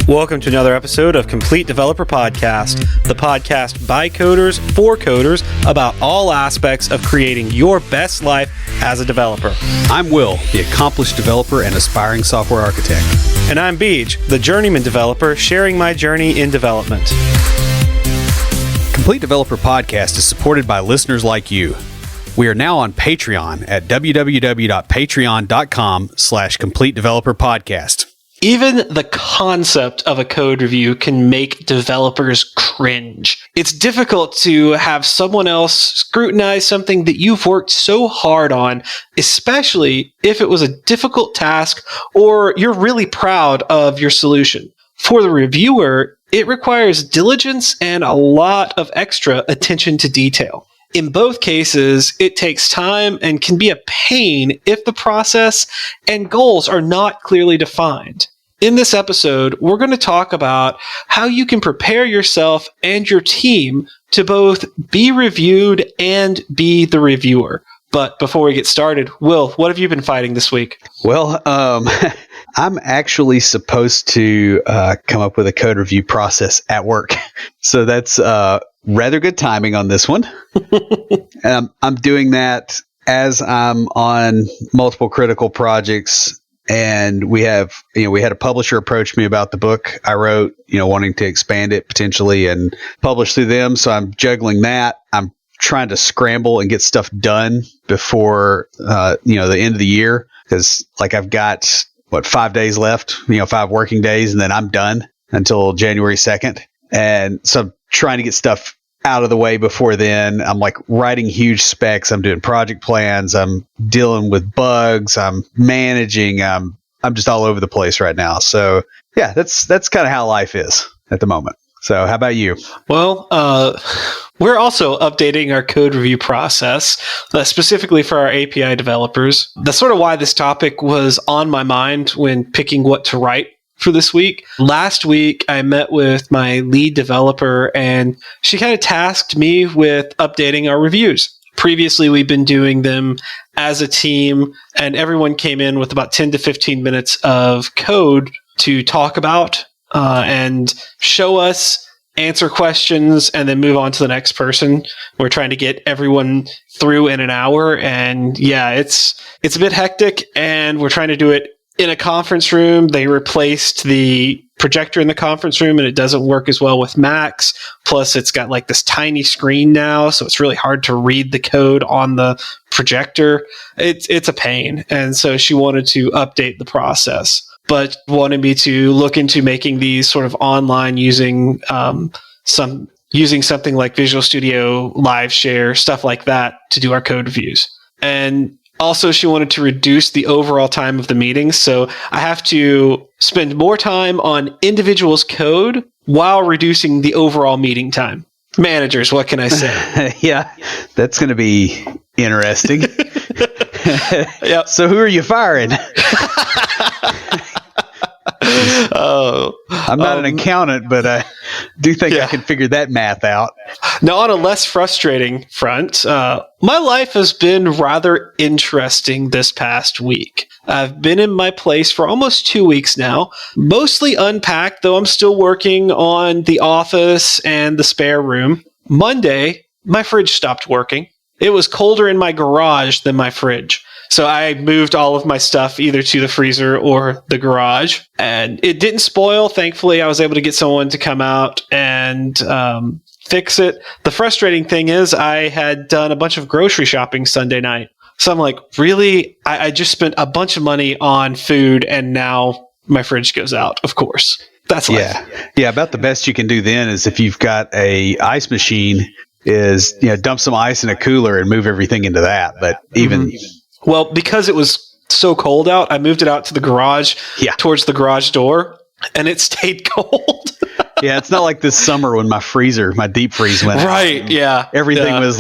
Welcome to another episode of Complete Developer Podcast, the podcast by coders for coders about all aspects of creating your best life as a developer. I'm Will, the accomplished developer and aspiring software architect. And I'm Beej, the journeyman developer, sharing my journey in development. Complete Developer Podcast is supported by listeners like you. We are now on Patreon at www.patreon.com/Complete Developer Podcast. Even the concept of a code review can make developers cringe. It's difficult to have someone else scrutinize something that you've worked so hard on, especially if it was a difficult task or you're really proud of your solution. For the reviewer, it requires diligence and a lot of extra attention to detail. In both cases, it takes time and can be a pain if the process and goals are not clearly defined. In this episode, we're going to talk about how you can prepare yourself and your team to both be reviewed and be the reviewer. But before we get started, Will, what have you been fighting this week? Well, I'm actually supposed to come up with a code review process at work. So that's rather good timing on this one. I'm doing that as I'm on multiple critical projects. And we had a publisher approach me about the book I wrote, wanting to expand it potentially and publish through them. So I'm juggling that. I'm trying to scramble and get stuff done before, the end of the year. Cause I've got 5 days left, 5 working days, and then I'm done until January 2nd. And so I'm trying to get stuff out of the way before then. I'm writing huge specs. I'm doing project plans. I'm dealing with bugs. I'm managing. I'm just all over the place right now. So yeah, that's kind of how life is at the moment. So how about you? Well, we're also updating our code review process, specifically for our API developers. That's sort of why this topic was on my mind when picking what to write for this week. Last week, I met with my lead developer, and she kind of tasked me with updating our reviews. Previously, we've been doing them as a team, and everyone came in with about 10 to 15 minutes of code to talk about and show us, answer questions, and then move on to the next person. We're trying to get everyone through in an hour, and yeah, it's a bit hectic, and we're trying to do it in a conference room. They replaced the projector in the conference room, and it doesn't work as well with Macs. Plus, it's got this tiny screen now, so it's really hard to read the code on the projector. It's a pain. And so she wanted to update the process, but wanted me to look into making these sort of online using something like Visual Studio Live Share, stuff like that, to do our code reviews. And also, she wanted to reduce the overall time of the meetings, so I have to spend more time on individuals' code while reducing the overall meeting time. Managers, what can I say? Yeah, that's going to be interesting. Yep. So who are you firing? I'm not an accountant, but I do think I can figure that math out. Now, on a less frustrating front, my life has been rather interesting this past week. I've been in my place for almost 2 weeks now, mostly unpacked, though I'm still working on the office and the spare room. Monday, my fridge stopped working. It was colder in my garage than my fridge. So I moved all of my stuff either to the freezer or the garage, and it didn't spoil. Thankfully, I was able to get someone to come out and fix it. The frustrating thing is I had done a bunch of grocery shopping Sunday night. So I'm like, really? I just spent a bunch of money on food, and now my fridge goes out, of course. That's life. Yeah, about the best you can do then is if you've got a ice machine is, dump some ice in a cooler and move everything into that. But Well, because it was so cold out, I moved it out to the garage, towards the garage door, and it stayed cold. Yeah, it's not like this summer when my deep freeze went out. Right, yeah. Everything was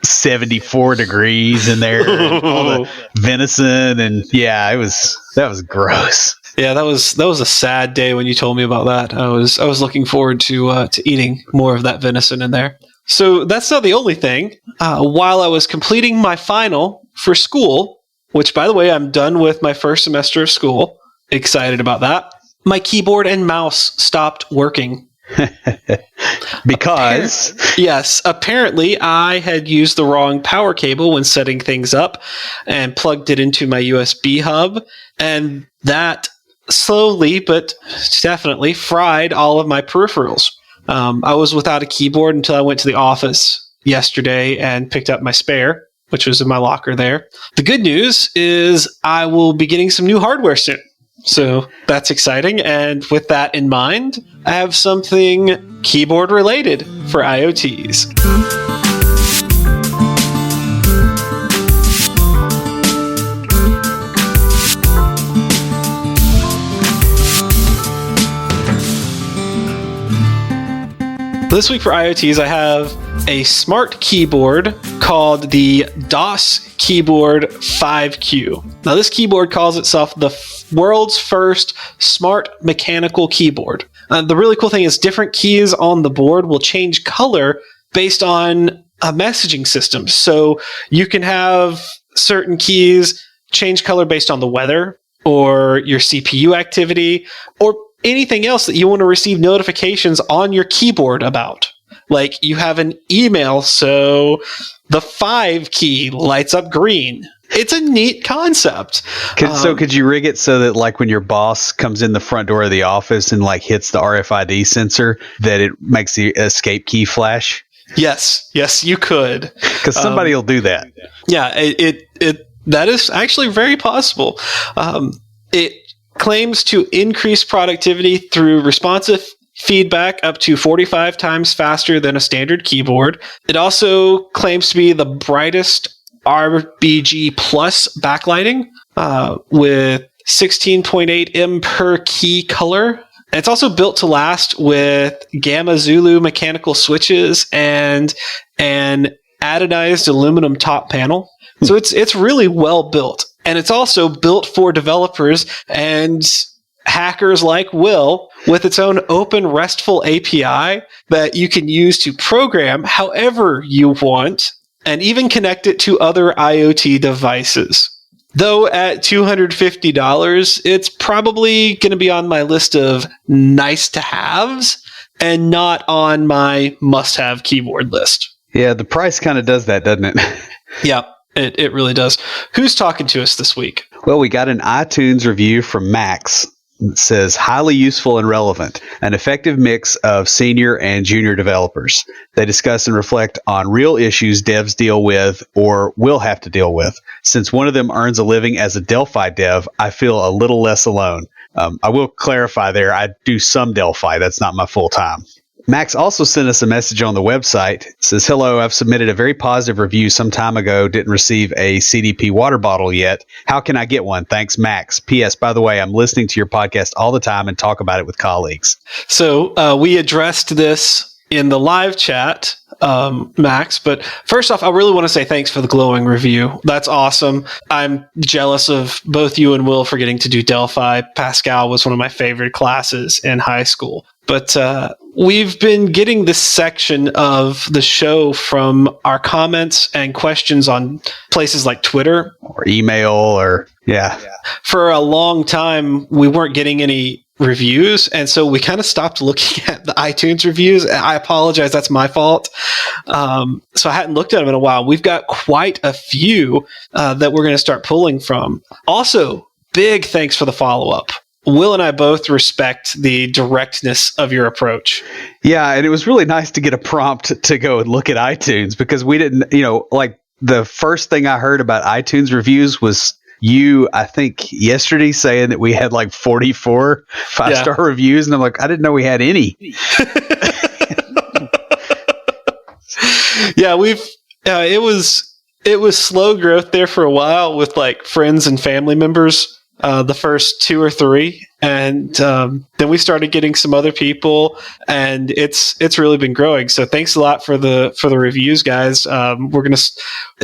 74 degrees in there, and all the venison, and that was gross. Yeah, that was a sad day when you told me about that. I was looking forward to eating more of that venison in there. So that's not the only thing. While I was completing my final for school, which, by the way, I'm done with my first semester of school. Excited about that. my keyboard and mouse stopped working. Because Yes, apparently I had used the wrong power cable when setting things up and plugged it into my USB hub, and that slowly but definitely fried all of my peripherals. I was without a keyboard until I went to the office yesterday and picked up my spare, which was in my locker there. The good news is I will be getting some new hardware soon. So that's exciting. And with that in mind, I have something keyboard related for IoTs. This week for IoTs, I have a smart keyboard called the DOS Keyboard 5Q. Now, this keyboard calls itself the world's first smart mechanical keyboard. The really cool thing is different keys on the board will change color based on a messaging system. So you can have certain keys change color based on the weather or your CPU activity or anything else that you want to receive notifications on your keyboard about. Like you have an email, so the 5 key lights up green. It's a neat concept. Could you rig it so that like when your boss comes in the front door of the office and like hits the RFID sensor, that it makes the escape key flash? Yes, you could. Because somebody will do that. Yeah, it that is actually very possible. It claims to increase productivity through responsive feedback up to 45 times faster than a standard keyboard. It also claims to be the brightest RGB plus backlighting with 16.8 M per key color. And it's also built to last with Gamma Zulu mechanical switches and an anodized aluminum top panel. So it's really well built. And it's also built for developers and hackers like Will with its own open RESTful API that you can use to program however you want and even connect it to other IoT devices. Though at $250, it's probably going to be on my list of nice to haves and not on my must have keyboard list. Yeah, the price kind of does that, doesn't it? Yeah. It really does. Who's talking to us this week? Well, we got an iTunes review from Max. It says, highly useful and relevant, an effective mix of senior and junior developers. They discuss and reflect on real issues devs deal with or will have to deal with. Since one of them earns a living as a Delphi dev, I feel a little less alone. I will clarify there, I do some Delphi. That's not my full time. Max also sent us a message on the website. It says, hello, I've submitted a very positive review some time ago. Didn't receive a CDP water bottle yet. How can I get one? Thanks, Max. P.S. By the way, I'm listening to your podcast all the time and talk about it with colleagues. So we addressed this in the live chat, Max. But first off, I really want to say thanks for the glowing review. That's awesome. I'm jealous of both you and Will for getting to do Delphi. Pascal was one of my favorite classes in high school. But we've been getting this section of the show from our comments and questions on places like Twitter. Or email or, yeah. For a long time, we weren't getting any reviews, and so we kind of stopped looking at the iTunes reviews. I apologize, that's my fault. So I hadn't looked at them in a while. We've got quite a few that we're going to start pulling from. Also, big thanks for the follow-up. Will and I both respect the directness of your approach. Yeah, and it was really nice to get a prompt to go and look at iTunes because we didn't, like the first thing I heard about iTunes reviews was you, I think, yesterday saying that we had like 44 5-star reviews. And I'm like, I didn't know we had any. Yeah, it was slow growth there for a while with like friends and family members. The first 2 or 3, and then we started getting some other people, and it's really been growing. So thanks a lot for the reviews, guys. We're gonna,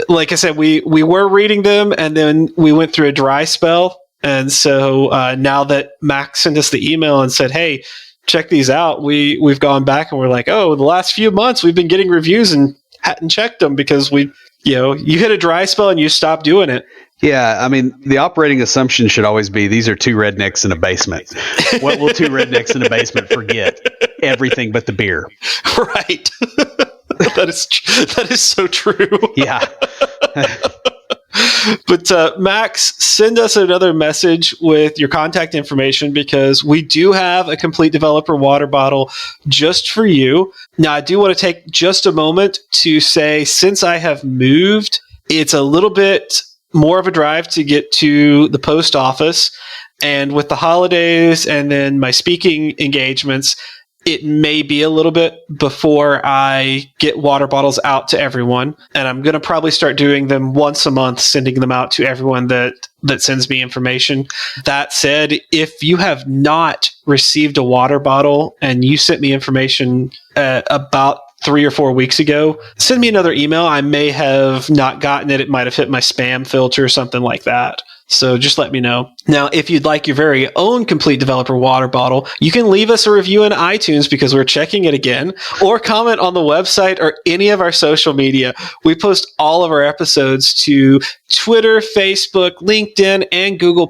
like I said, we were reading them, and then we went through a dry spell, and so now that Max sent us the email and said, "Hey, check these out," we've gone back and we're like, "Oh, the last few months we've been getting reviews and hadn't checked them because you hit a dry spell and you stopped doing it." Yeah, I mean, the operating assumption should always be these are two rednecks in a basement. What will two rednecks in a basement forget? Everything but the beer. Right. That is so true. Yeah. But Max, send us another message with your contact information because we do have a complete developer water bottle just for you. Now, I do want to take just a moment to say, since I have moved, it's a little bit more of a drive to get to the post office. And with the holidays and then my speaking engagements, it may be a little bit before I get water bottles out to everyone. And I'm going to probably start doing them once a month, sending them out to everyone that sends me information. That said, if you have not received a water bottle and you sent me information about 3 or 4 weeks ago, send me another email. I may have not gotten it. It might have hit my spam filter or something like that. So just let me know. Now, if you'd like your very own complete developer water bottle, you can leave us a review in iTunes because we're checking it again, or comment on the website or any of our social media. We post all of our episodes to Twitter, Facebook, LinkedIn, and Google+.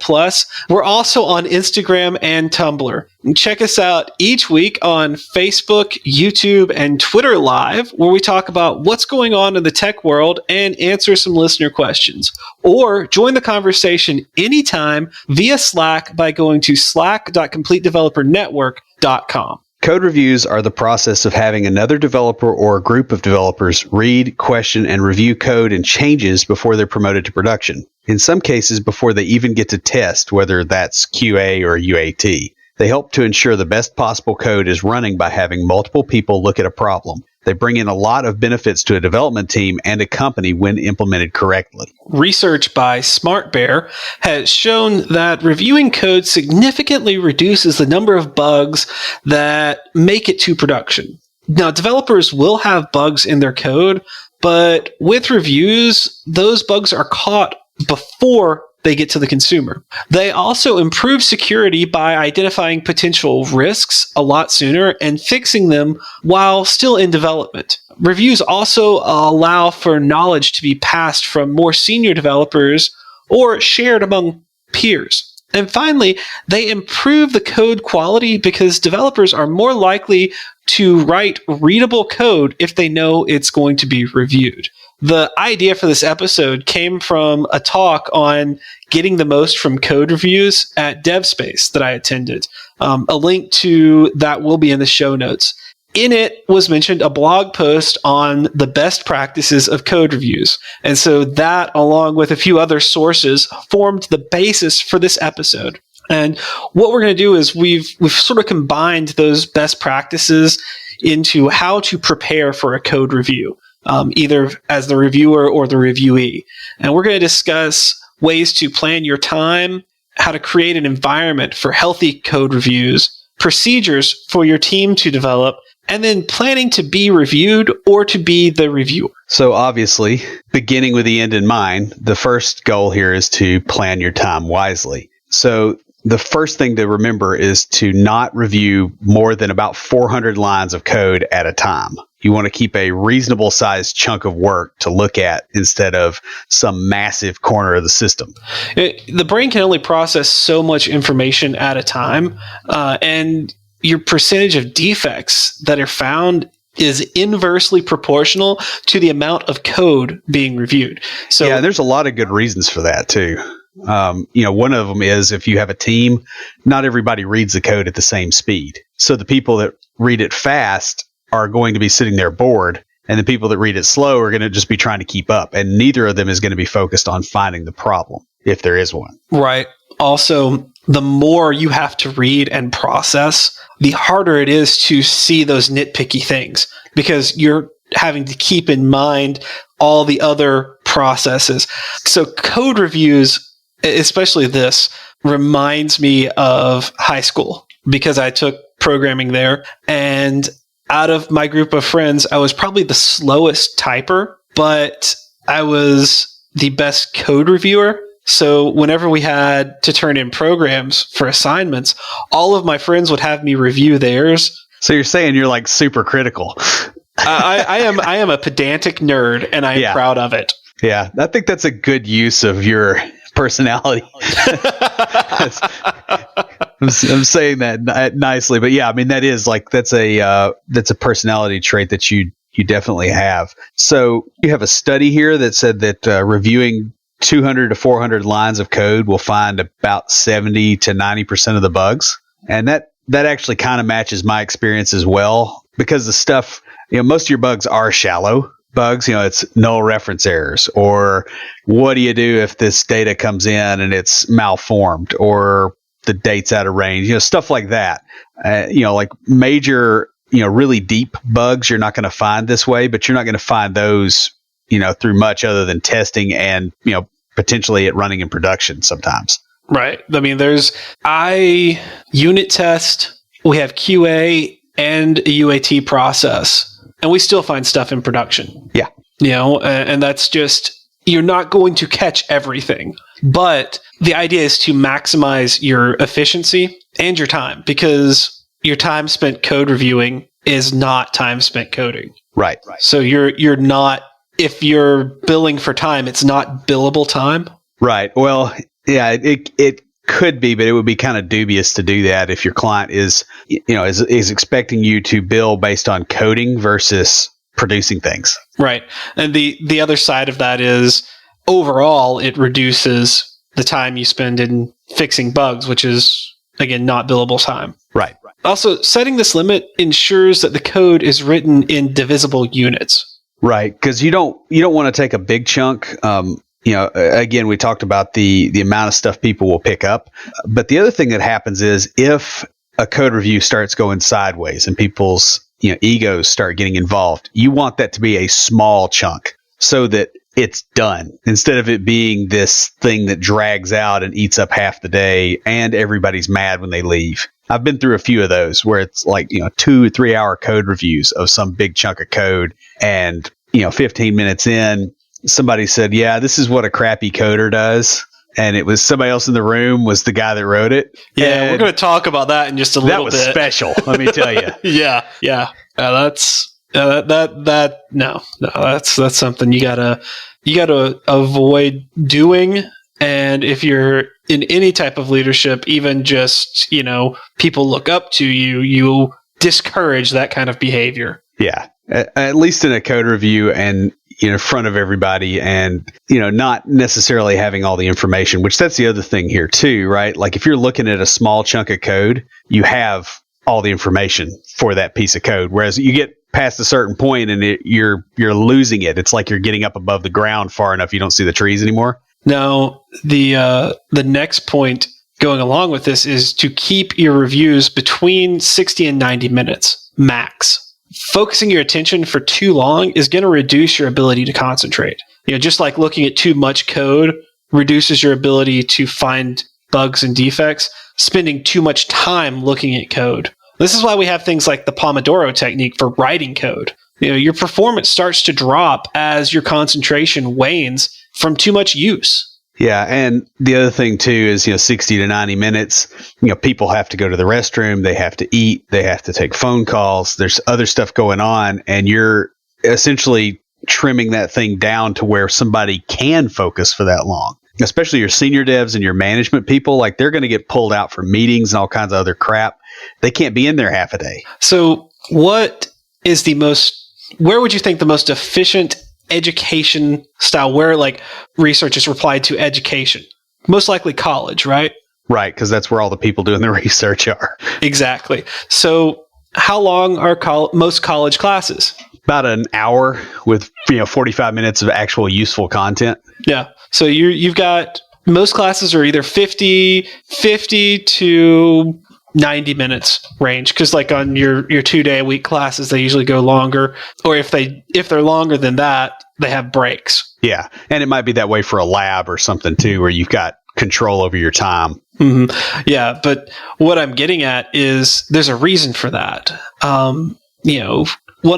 We're also on Instagram and Tumblr. Check us out each week on Facebook, YouTube, and Twitter Live, where we talk about what's going on in the tech world and answer some listener questions. Or join the conversation anytime via Slack by going to slack.completedevelopernetwork.com. Code reviews are the process of having another developer or a group of developers read, question, and review code and changes before they're promoted to production. In some cases, before they even get to test, whether that's QA or UAT. They help to ensure the best possible code is running by having multiple people look at a problem. They bring in a lot of benefits to a development team and a company when implemented correctly. Research by SmartBear has shown that reviewing code significantly reduces the number of bugs that make it to production. Now, developers will have bugs in their code, but with reviews, those bugs are caught before they get to the consumer. They also improve security by identifying potential risks a lot sooner and fixing them while still in development. Reviews also allow for knowledge to be passed from more senior developers or shared among peers. And finally, they improve the code quality because developers are more likely to write readable code if they know it's going to be reviewed. The idea for this episode came from a talk on getting the most from code reviews at DevSpace that I attended. A link to that will be in the show notes. In it was mentioned a blog post on the best practices of code reviews. And so that, along with a few other sources, formed the basis for this episode. And what we're going to do is we've sort of combined those best practices into how to prepare for a code review. Either as the reviewer or the reviewee. And we're going to discuss ways to plan your time, how to create an environment for healthy code reviews, procedures for your team to develop, and then planning to be reviewed or to be the reviewer. So obviously, beginning with the end in mind, the first goal here is to plan your time wisely. So the first thing to remember is to not review more than about 400 lines of code at a time. You want to keep a reasonable sized chunk of work to look at instead of some massive corner of the system. The brain can only process so much information at a time, and your percentage of defects that are found is inversely proportional to the amount of code being reviewed. So yeah, there's a lot of good reasons for that too. One of them is if you have a team, not everybody reads the code at the same speed. So the people that read it fast are going to be sitting there bored, and the people that read it slow are going to just be trying to keep up, and neither of them is going to be focused on finding the problem, if there is one. Right. Also, the more you have to read and process, the harder it is to see those nitpicky things, because you're having to keep in mind all the other processes. So code reviews, especially this, reminds me of high school, because I took programming there, and out of my group of friends, I was probably the slowest typer, but I was the best code reviewer. So whenever we had to turn in programs for assignments, all of my friends would have me review theirs. So you're saying you're like super critical. I am a pedantic nerd, and I am proud of it. Yeah, I think that's a good use of your personality. I'm saying that nicely, but yeah, I mean that's a personality trait that you definitely have. So you have a study here that said that reviewing 200 to 400 lines of code will find about 70 to 90% of the bugs, and that actually kind of matches my experience as well, because the stuff, most of your bugs are shallow bugs. It's null reference errors, or what do you do if this data comes in and it's malformed, or the date's out of range, stuff like that. Like major, really deep bugs you're not going to find this way, but you're not going to find those, through much other than testing and, potentially it running in production sometimes. Right. I mean, I unit test, we have QA and a UAT process, and we still find stuff in production. Yeah. And that's just, you're not going to catch everything, but the idea is to maximize your efficiency and your time, because your time spent code reviewing is not time spent coding. Right. So you're not, if you're billing for time, it's not billable time. Right. Well, yeah, it could be, but it would be kind of dubious to do that if your client is expecting you to bill based on coding versus producing things. Right. And the other side of that is, overall, it reduces the time you spend in fixing bugs, which is, again, not billable time. Right. Also, setting this limit ensures that the code is written in divisible units. Right, because you don't want to take a big chunk. Again, we talked about the amount of stuff people will pick up. But the other thing that happens is, if a code review starts going sideways and people's egos start getting involved, you want that to be a small chunk so that it's done, instead of it being this thing that drags out and eats up half the day and everybody's mad when they leave. I've been through a few of those where it's like, 2 or 3 hour code reviews of some big chunk of code, and 15 minutes in, somebody said, yeah, this is what a crappy coder does. And it was somebody else in the room was the guy that wrote it. Yeah, and we're going to talk about that in just a little bit. That was special, let me tell you. Yeah. That's something you gotta avoid doing. And if you're in any type of leadership, even just, people look up to you, you discourage that kind of behavior. Yeah. At least in a code review and in front of everybody, and, not necessarily having all the information, which that's the other thing here too, right? Like if you're looking at a small chunk of code, you have all the information for that piece of code. Whereas you get past a certain point and you're losing it. It's like you're getting up above the ground far enough you don't see the trees anymore. Now, the next point going along with this is to keep your reviews between 60 and 90 minutes max. Focusing your attention for too long is going to reduce your ability to concentrate. Just like looking at too much code reduces your ability to find bugs and defects, spending too much time looking at code. This is why we have things like the Pomodoro technique for writing code. Your performance starts to drop as your concentration wanes from too much use. Yeah, and the other thing too is 60 to 90 minutes. People have to go to the restroom, they have to eat, they have to take phone calls. There's other stuff going on, and you're essentially trimming that thing down to where somebody can focus for that long. Especially your senior devs and your management people, like they're going to get pulled out for meetings and all kinds of other crap. They can't be in there half a day. So, what is where would you think the most efficient education style, where like research is applied to education? Most likely college, right? Right, because that's where all the people doing the research are. Exactly. So how long are most college classes? About an hour with 45 minutes of actual useful content. Yeah. So you've got, most classes are either 50 to 90 minutes range, because like on your 2-day-a-week classes, they usually go longer, or if they're longer than that, they have breaks. Yeah, and it might be that way for a lab or something too, where you've got control over your time. Mm-hmm. Yeah, but what I'm getting at is there's a reason for that. One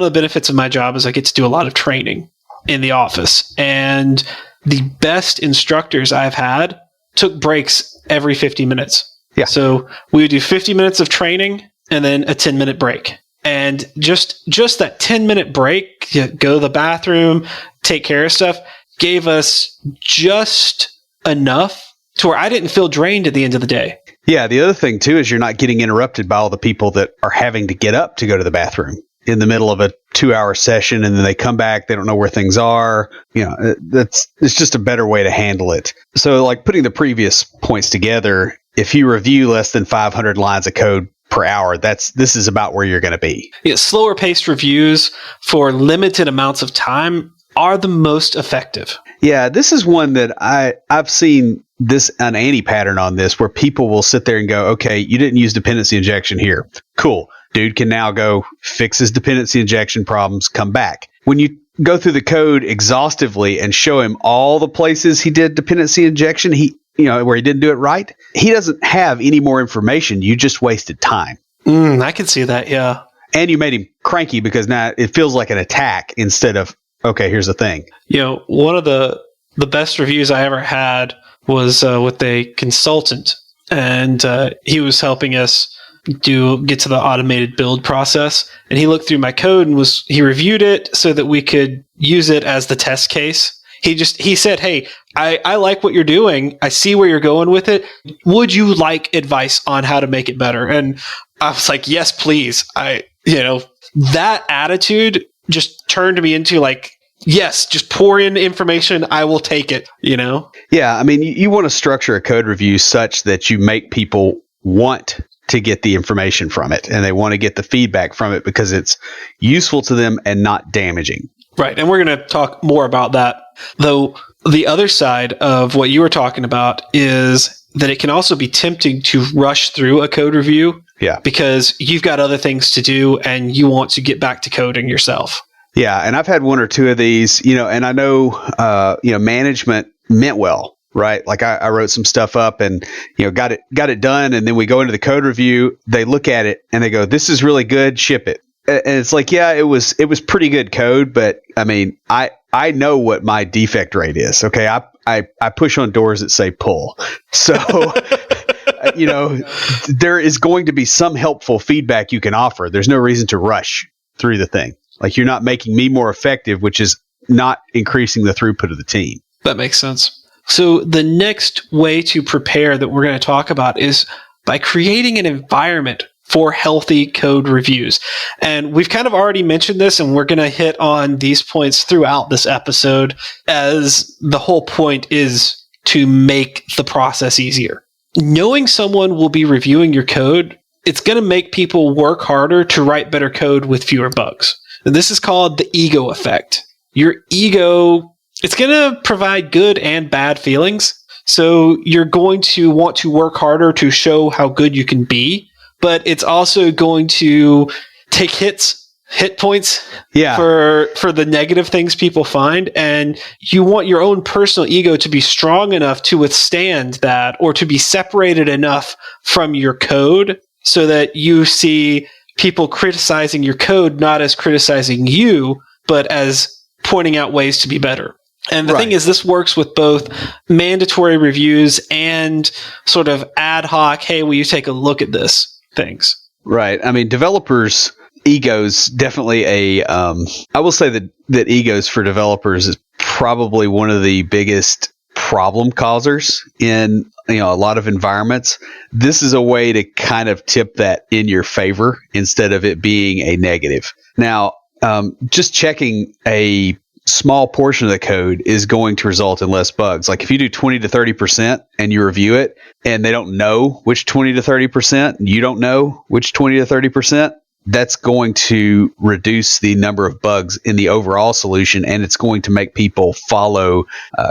of the benefits of my job is I get to do a lot of training in the office, and the best instructors I've had took breaks every 50 minutes. Yeah. So we would do 50 minutes of training and then a 10-minute break. And just that 10-minute break, you go to the bathroom, take care of stuff, gave us just enough to where I didn't feel drained at the end of the day. Yeah, the other thing too is you're not getting interrupted by all the people that are having to get up to go to the bathroom in the middle of a 2-hour session, and then they come back, they don't know where things are. It's just a better way to handle it. So like putting the previous points together, if you review less than 500 lines of code per hour, this is about where you're going to be. Yeah, slower paced reviews for limited amounts of time are the most effective. Yeah, this is one that I've seen an anti-pattern on this where people will sit there and go, okay, you didn't use dependency injection here. Cool. Dude can now go fix his dependency injection problems, come back. When you go through the code exhaustively and show him all the places he did dependency injection, where he didn't do it right, he doesn't have any more information. You just wasted time. I can see that, yeah. And you made him cranky because now it feels like an attack instead of, okay, here's the thing. One of the best reviews I ever had was with a consultant, and he was helping us get to the automated build process. And he looked through my code and he reviewed it so that we could use it as the test case. He said, hey, I like what you're doing. I see where you're going with it. Would you like advice on how to make it better? And I was like, yes, please. That attitude just turned me into like, yes, just pour in information. I will take it, Yeah. I mean, you want to structure a code review such that you make people want to get the information from it, and they want to get the feedback from it because it's useful to them and not damaging. Right. And we're going to talk more about that. Though the other side of what you were talking about is that it can also be tempting to rush through a code review. Yeah. Because you've got other things to do and you want to get back to coding yourself. Yeah. And I've had one or two of these, and I know, management meant well. Right. Like I wrote some stuff up and, got it done. And then we go into the code review. They look at it and they go, this is really good. Ship it. And it's like, yeah, it was pretty good code. But I mean, I know what my defect rate is. Okay. I push on doors that say pull. So, there is going to be some helpful feedback you can offer. There's no reason to rush through the thing. Like you're not making me more effective, which is not increasing the throughput of the team. That makes sense. So the next way to prepare that we're going to talk about is by creating an environment for healthy code reviews. And we've kind of already mentioned this, and we're going to hit on these points throughout this episode, as the whole point is to make the process easier. Knowing someone will be reviewing your code, it's going to make people work harder to write better code with fewer bugs. And this is called the ego effect. Your ego, it's going to provide good and bad feelings. So you're going to want to work harder to show how good you can be, but it's also going to take hit points for the negative things people find. And you want your own personal ego to be strong enough to withstand that, or to be separated enough from your code so that you see people criticizing your code not as criticizing you, but as pointing out ways to be better. And the thing is, this works with both mandatory reviews and sort of ad hoc, hey, will you take a look at this things. Right. I mean, developers' egos definitely I will say that egos for developers is probably one of the biggest problem causers in a lot of environments. This is a way to kind of tip that in your favor instead of it being a negative. Now, just checking a small portion of the code is going to result in less bugs. Like if you do 20 to 30% and you review it and they don't know which 20 to 30%, you don't know which 20 to 30%, that's going to reduce the number of bugs in the overall solution, and it's going to make people follow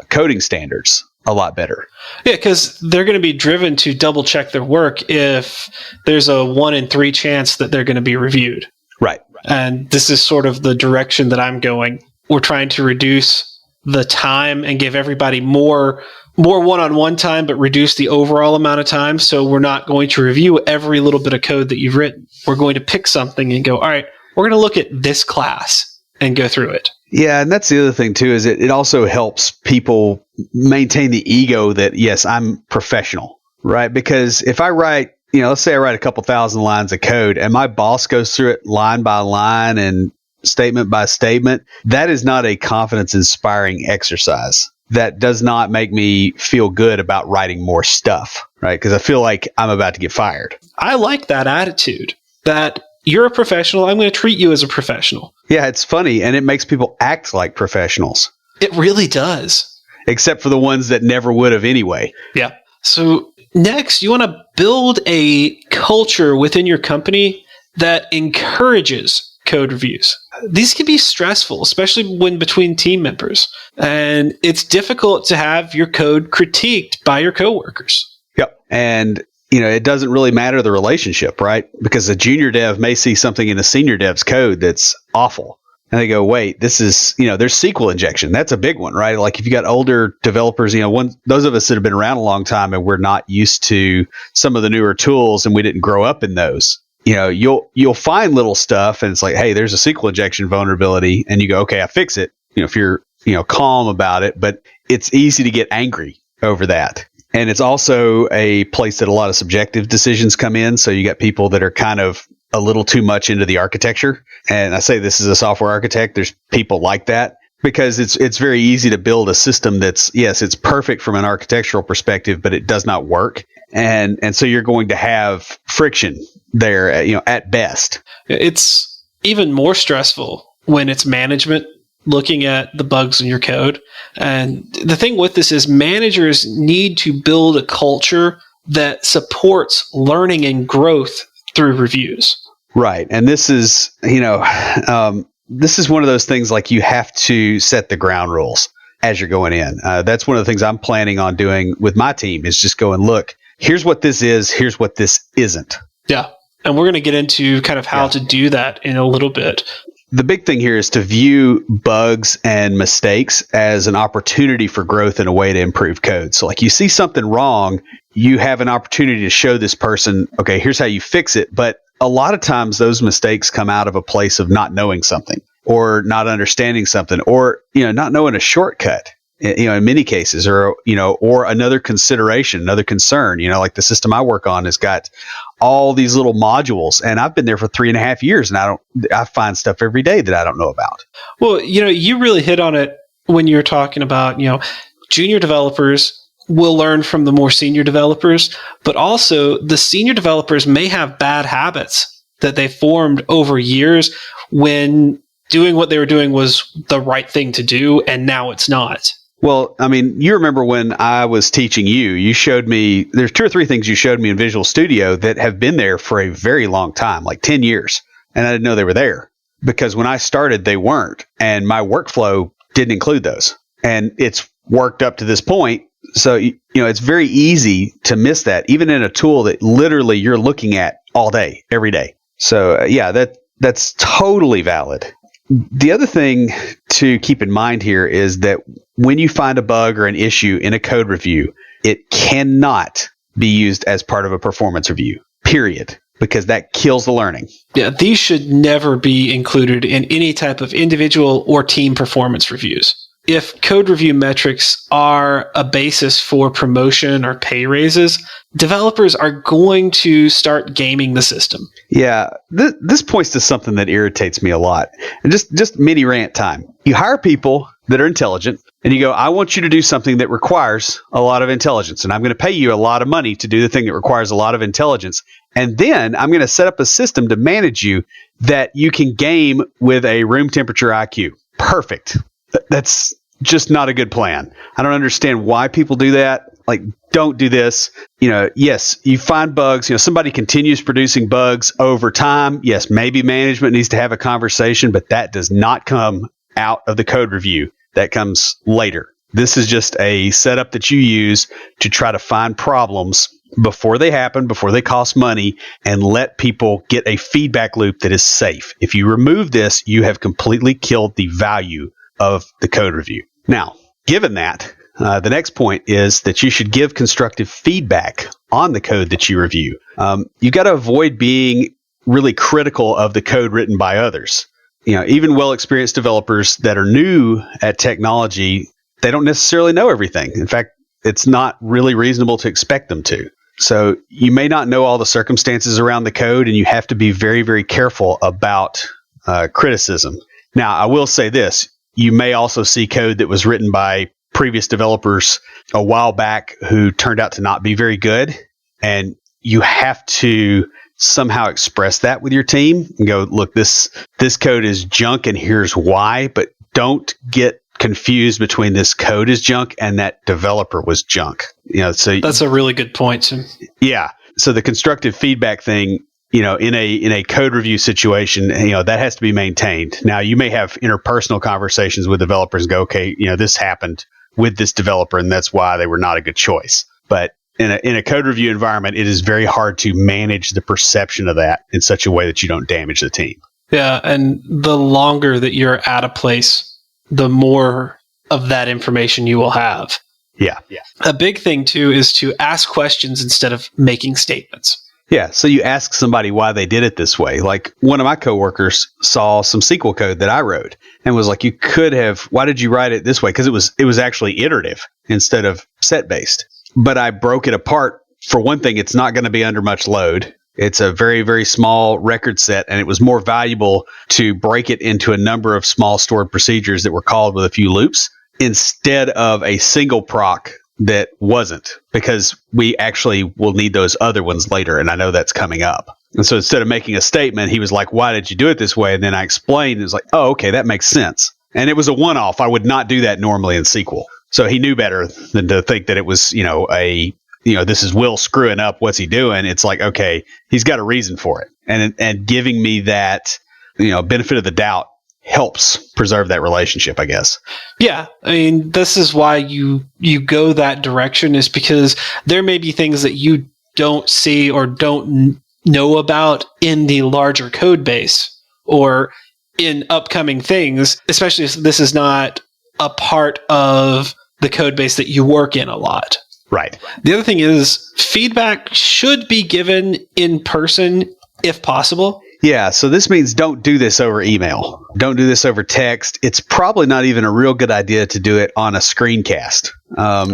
coding standards a lot better. Yeah, because they're going to be driven to double check their work if there's a 1 in 3 chance that they're going to be reviewed. Right. And this is sort of the direction that I'm going. We're trying to reduce the time and give everybody more one-on-one time, but reduce the overall amount of time. So we're not going to review every little bit of code that you've written. We're going to pick something and go, all right, we're going to look at this class and go through it. Yeah, and that's the other thing too, is it also helps people maintain the ego that, yes, I'm professional, right? Because if I write, let's say I write a couple thousand lines of code and my boss goes through it line by line and statement by statement, that is not a confidence-inspiring exercise. That does not make me feel good about writing more stuff, right? Because I feel like I'm about to get fired. I like that attitude, that you're a professional. I'm going to treat you as a professional. Yeah, it's funny, and it makes people act like professionals. It really does. Except for the ones that never would have anyway. Yeah. So next, you want to build a culture within your company that encourages code reviews. These can be stressful, especially when between team members. And it's difficult to have your code critiqued by your coworkers. Yep. And, it doesn't really matter the relationship, right? Because a junior dev may see something in a senior dev's code that's awful. And they go, wait, this is, there's SQL injection. That's a big one, right? Like if you got older developers, those of us that have been around a long time and we're not used to some of the newer tools and we didn't grow up in those. You'll find little stuff and it's like, hey, there's a SQL injection vulnerability, and you go, okay, I fix it. If you're calm about it, but it's easy to get angry over that. And it's also a place that a lot of subjective decisions come in. So you got people that are kind of a little too much into the architecture. And I say this as a software architect, there's people like that because it's very easy to build a system that's, yes, it's perfect from an architectural perspective, but it does not work. And so you're going to have friction there, at best. It's even more stressful when it's management looking at the bugs in your code. And the thing with this is managers need to build a culture that supports learning and growth through reviews. Right. And this is, this is one of those things like you have to set the ground rules as you're going in. That's one of the things I'm planning on doing with my team is just going, look, here's what this is. Here's what this isn't. Yeah. And we're going to get into kind of how to do that in a little bit. The big thing here is to view bugs and mistakes as an opportunity for growth and a way to improve code. So like you see something wrong, you have an opportunity to show this person, okay, here's how you fix it. But a lot of times those mistakes come out of a place of not knowing something or not understanding something or, not knowing a shortcut, in many cases or another consideration, another concern, like the system I work on has got all these little modules and I've been there for 3.5 years and I find stuff every day that I don't know about. Well, you really hit on it when you're talking about, junior developers will learn from the more senior developers, but also the senior developers may have bad habits that they formed over years when doing what they were doing was the right thing to do, and now it's not. Well, I mean, you remember when I was teaching you showed me, there's 2 or 3 things you showed me in Visual Studio that have been there for a very long time, like 10 years. And I didn't know they were there because when I started, they weren't. And my workflow didn't include those. And it's worked up to this point. So, it's very easy to miss that, even in a tool that literally you're looking at all day, every day. So, that's totally valid. The other thing to keep in mind here is that when you find a bug or an issue in a code review, it cannot be used as part of a performance review, period, because that kills the learning. Yeah, these should never be included in any type of individual or team performance reviews. If code review metrics are a basis for promotion or pay raises, developers are going to start gaming the system. Yeah, this points to something that irritates me a lot. And just mini rant time. You hire people that are intelligent, and you go, I want you to do something that requires a lot of intelligence, and I'm going to pay you a lot of money to do the thing that requires a lot of intelligence. And then I'm going to set up a system to manage you that you can game with a room temperature IQ. Perfect. That's just not a good plan. I don't understand why people do that. Like, don't do this. Yes, you find bugs. Somebody continues producing bugs over time. Yes, maybe management needs to have a conversation, but that does not come out of the code review. That comes later. This is just a setup that you use to try to find problems before they happen, before they cost money, and let people get a feedback loop that is safe. If you remove this, you have completely killed the value of the code review. Now, given that, the next point is that you should give constructive feedback on the code that you review. You've got to avoid being really critical of the code written by others. Even well-experienced developers that are new at technology, they don't necessarily know everything. In fact, it's not really reasonable to expect them to. So you may not know all the circumstances around the code, and you have to be very, very careful about criticism. Now, I will say this. You may also see code that was written by previous developers a while back who turned out to not be very good. And you have to somehow express that with your team and go, look, this code is junk and here's why, but don't get confused between this code is junk and that developer was junk. So that's a really good point, Tim. Yeah. So the constructive feedback thing, in a code review situation, that has to be maintained. Now, you may have interpersonal conversations with developers and go, okay, this happened with this developer and that's why they were not a good choice. But in a code review environment, it is very hard to manage the perception of that in such a way that you don't damage the team. Yeah, and the longer that you're at a place, the more of that information you will have. Yeah. A big thing, too, is to ask questions instead of making statements. Yeah, so you ask somebody why they did it this way. Like one of my coworkers saw some SQL code that I wrote and was like, why did you write it this way? Because it was actually iterative instead of set-based. But I broke it apart. For one thing, it's not going to be under much load. It's a very, very small record set, and it was more valuable to break it into a number of small stored procedures that were called with a few loops instead of a single proc that wasn't, because we actually will need those other ones later, and I know that's coming up. And so instead of making a statement, he was like, why did you do it this way? And then I explained, it was like, oh, okay, that makes sense. And it was a one-off. I would not do that normally in SQL. So he knew better than to think that it was, this is Will screwing up. What's he doing? It's like, okay, he's got a reason for it. And giving me that, benefit of the doubt helps preserve that relationship, I guess. Yeah. I mean, this is why you go that direction, is because there may be things that you don't see or don't know about in the larger code base or in upcoming things, especially if this is not a part of the code base that you work in a lot. Right. The other thing is feedback should be given in person if possible. Yeah, so this means don't do this over email. Don't do this over text. It's probably not even a real good idea to do it on a screencast.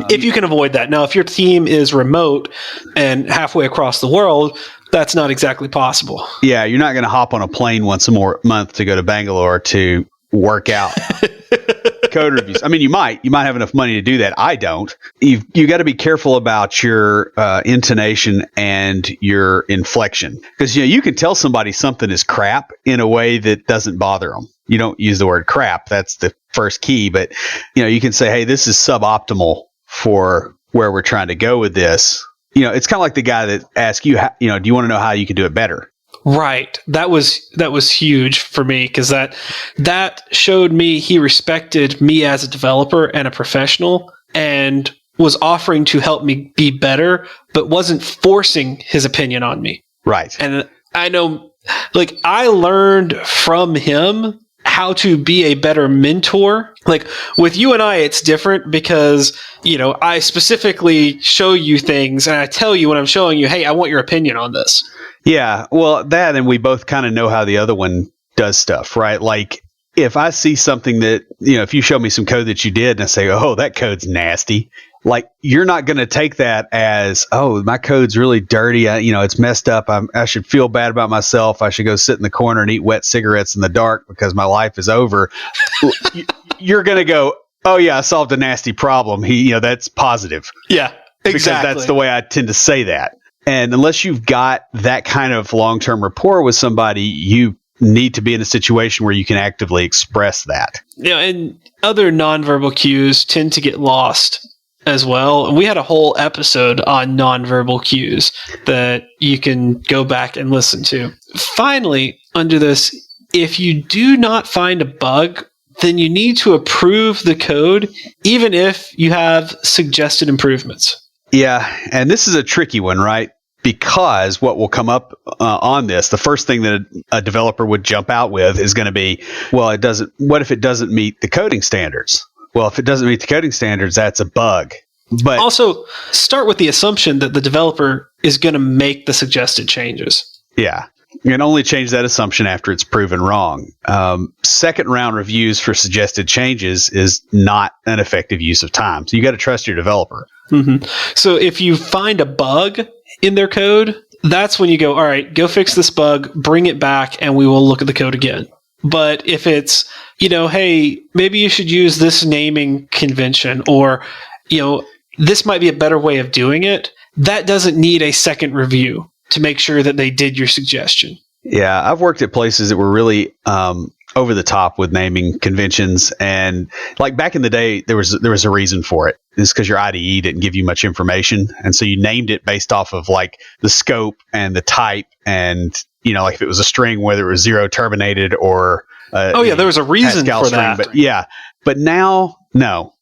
If you can avoid that. Now, if your team is remote and halfway across the world, that's not exactly possible. Yeah, you're not going to hop on a plane once a month to go to Bangalore to work out code reviews. I mean, you might have enough money to do that. I don't. You got to be careful about your intonation and your inflection, because you can tell somebody something is crap in a way that doesn't bother them. You don't use the word crap. That's the first key. But you can say, hey, this is suboptimal for where we're trying to go with this. It's kind of like the guy that asks you, do you want to know how you can do it better? Right. That was huge for me, because that showed me he respected me as a developer and a professional and was offering to help me be better, but wasn't forcing his opinion on me. Right. And I know, I learned from him how to be a better mentor. Like with you and I, it's different because, I specifically show you things and I tell you when I'm showing you, hey, I want your opinion on this. Yeah, well, that, and we both kind of know how the other one does stuff, right? Like, if I see something that, if you show me some code that you did and I say, oh, that code's nasty, like, you're not going to take that as, oh, my code's really dirty. It's messed up. I should feel bad about myself. I should go sit in the corner and eat wet cigarettes in the dark because my life is over. You're going to go, oh, yeah, I solved a nasty problem. That's positive. Yeah, exactly. Because that's the way I tend to say that. And unless you've got that kind of long-term rapport with somebody, you need to be in a situation where you can actively express that. And other nonverbal cues tend to get lost as well. And we had a whole episode on nonverbal cues that you can go back and listen to. Finally, under this, if you do not find a bug, then you need to approve the code, even if you have suggested improvements. Yeah, and this is a tricky one, right? Because what will come up on this, the first thing that a developer would jump out with is going to be, well, what if it doesn't meet the coding standards? Well, if it doesn't meet the coding standards, that's a bug. But also, start with the assumption that the developer is going to make the suggested changes. Yeah. You can only change that assumption after it's proven wrong. Second round reviews for suggested changes is not an effective use of time. So you got to trust your developer. Mm-hmm. So if you find a bug in their code, that's when you go, all right, go fix this bug, bring it back, and we will look at the code again. But if it's, hey, maybe you should use this naming convention, or, this might be a better way of doing it, that doesn't need a second review to make sure that they did your suggestion. Yeah, I've worked at places that were really over the top with naming conventions, and like back in the day, there was a reason for it. It's because your IDE didn't give you much information, and so you named it based off of like the scope and the type, and like if it was a string, whether it was zero terminated or there was a reason Pascal for string, that. But now no.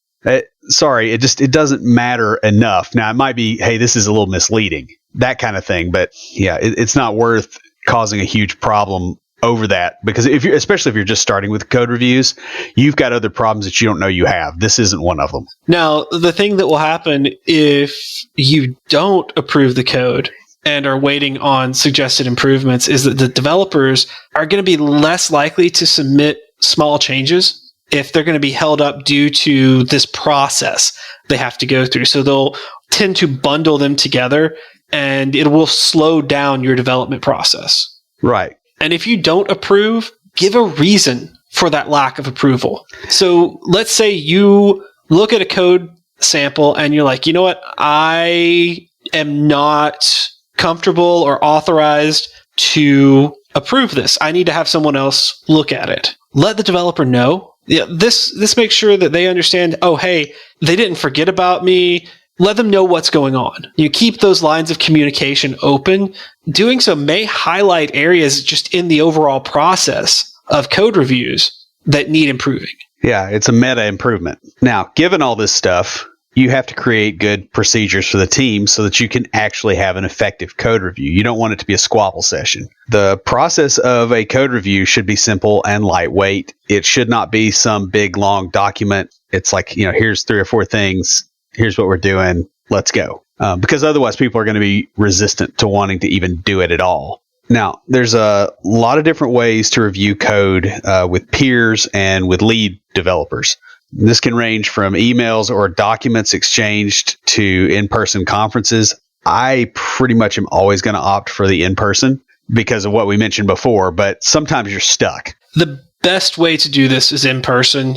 Sorry, it doesn't matter enough. Now it might be, hey, this is a little misleading, that kind of thing, but it's not worth causing a huge problem over that, because especially if you're just starting with code reviews, you've got other problems that you don't know you have. This isn't one of them. Now, the thing that will happen if you don't approve the code and are waiting on suggested improvements is that the developers are going to be less likely to submit small changes if they're going to be held up due to this process they have to go through. So they'll tend to bundle them together, and it will slow down your development process. Right. And if you don't approve, give a reason for that lack of approval. So let's say you look at a code sample and you're like, you know what? I am not comfortable or authorized to approve this. I need to have someone else look at it. Let the developer know. Yeah, this makes sure that they understand, oh, hey, they didn't forget about me. Let them know what's going on. You keep those lines of communication open. Doing so may highlight areas just in the overall process of code reviews that need improving. Yeah, it's a meta improvement. Now, given all this stuff, you have to create good procedures for the team so that you can actually have an effective code review. You don't want it to be a squabble session. The process of a code review should be simple and lightweight. It should not be some big, long document. It's like, here's 3 or 4 things. Here's what we're doing. Let's go. Because otherwise people are going to be resistant to wanting to even do it at all. Now, there's a lot of different ways to review code with peers and with lead developers. This can range from emails or documents exchanged to in-person conferences. I pretty much am always going to opt for the in-person because of what we mentioned before, but sometimes you're stuck. The best way to do this is in person,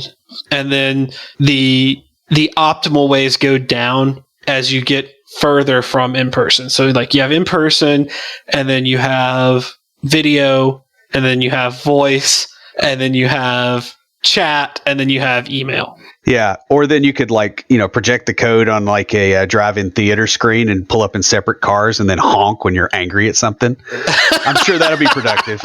and then the optimal ways go down as you get further from in person. So like you have in person, and then you have video, and then you have voice, and then you have chat, and then you have email. Yeah. Or then you could project the code on like a drive-in theater screen and pull up in separate cars and then honk when you're angry at something. I'm sure that'll be productive.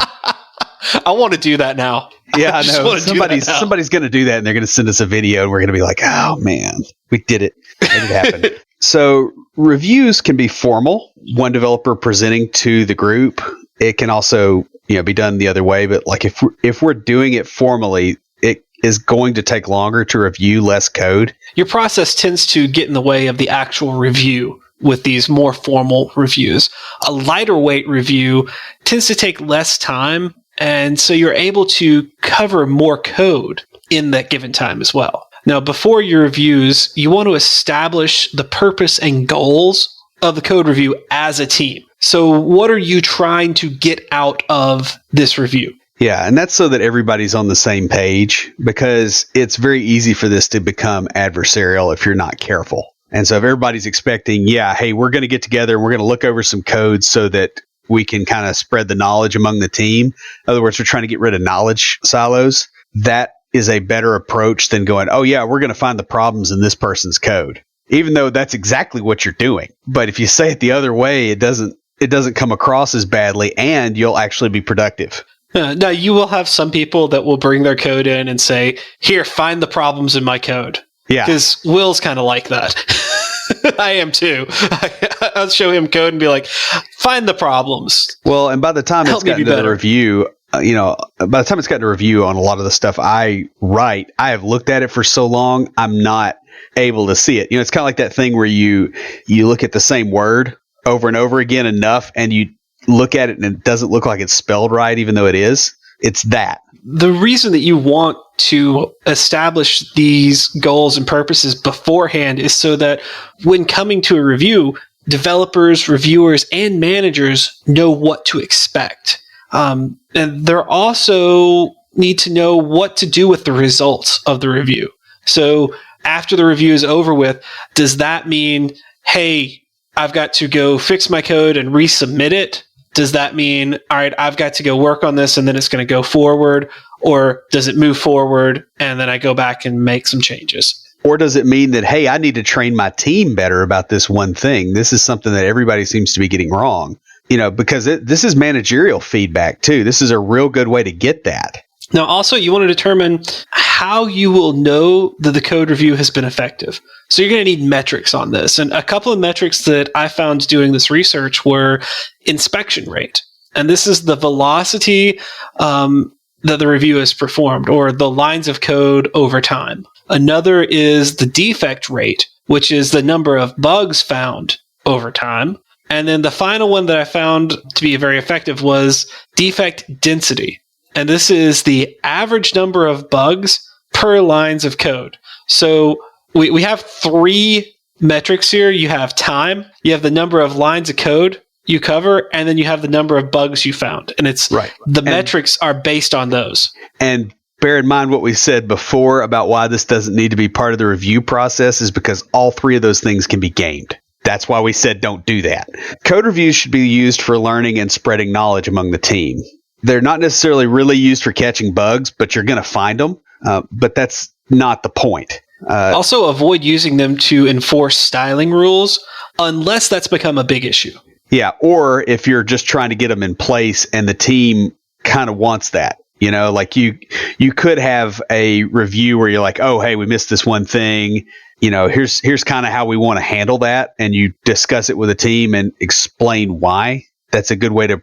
I want to do that now. Yeah, I know. Somebody's going to do that, and they're going to send us a video, and we're going to be like, oh, man, we did it. It happened. So reviews can be formal, one developer presenting to the group. It can also be done the other way. But like if we're doing it formally, it is going to take longer to review less code. Your process tends to get in the way of the actual review with these more formal reviews. A lighter weight review tends to take less time, and so you're able to cover more code in that given time as well. Now, before your reviews, you want to establish the purpose and goals of the code review as a team. So what are you trying to get out of this review? Yeah, and that's so that everybody's on the same page, because it's very easy for this to become adversarial if you're not careful. And so if everybody's expecting, hey, we're going to get together and we're going to look over some code so that we can kind of spread the knowledge among the team. In other words, we're trying to get rid of knowledge silos. That is a better approach than going, oh yeah, we're going to find the problems in this person's code, even though that's exactly what you're doing. But if you say it the other way, it doesn't come across as badly, and you'll actually be productive. Now, you will have some people that will bring their code in and say, here, find the problems in my code. Yeah. Because Will's kind of like that. I am too. I'll show him code and be like, find the problems. Well, and by the time it's gotten to the review, by the time it's gotten to review on a lot of the stuff I write, I have looked at it for so long, I'm not able to see it. It's kind of like that thing where you look at the same word over and over again enough, and you look at it and it doesn't look like it's spelled right, even though it is. It's that. The reason that you want to establish these goals and purposes beforehand is so that when coming to a review, developers, reviewers, and managers know what to expect. And they're also need to know what to do with the results of the review. So after the review is over with, does that mean, hey, I've got to go fix my code and resubmit it? Does that mean, all right, I've got to go work on this and then it's going to go forward? Or does it move forward and then I go back and make some changes? Or does it mean that, hey, I need to train my team better about this one thing? This is something that everybody seems to be getting wrong. Because this is managerial feedback too. This is a real good way to get that. Now, also, you want to determine how you will know that the code review has been effective. So you're going to need metrics on this. And a couple of metrics that I found doing this research were inspection rate. And this is the velocity that the review is performed, or the lines of code over time. Another is the defect rate, which is the number of bugs found over time. And then the final one that I found to be very effective was defect density. And this is the average number of bugs per lines of code. So we have 3 metrics here. You have time, you have the number of lines of code you cover, and then you have the number of bugs you found. And it's right. The metrics are based on those. And bear in mind what we said before about why this doesn't need to be part of the review process is because all 3 of those things can be gamed. That's why we said don't do that. Code reviews should be used for learning and spreading knowledge among the team. They're not necessarily really used for catching bugs, but you're going to find them. But that's not the point. Also, avoid using them to enforce styling rules unless that's become a big issue. Yeah, or if you're just trying to get them in place and the team kind of wants that. Like you could have a review where you're like, oh, hey, we missed this one thing. Here's kind of how we want to handle that. And you discuss it with a team and explain why. That's a good way to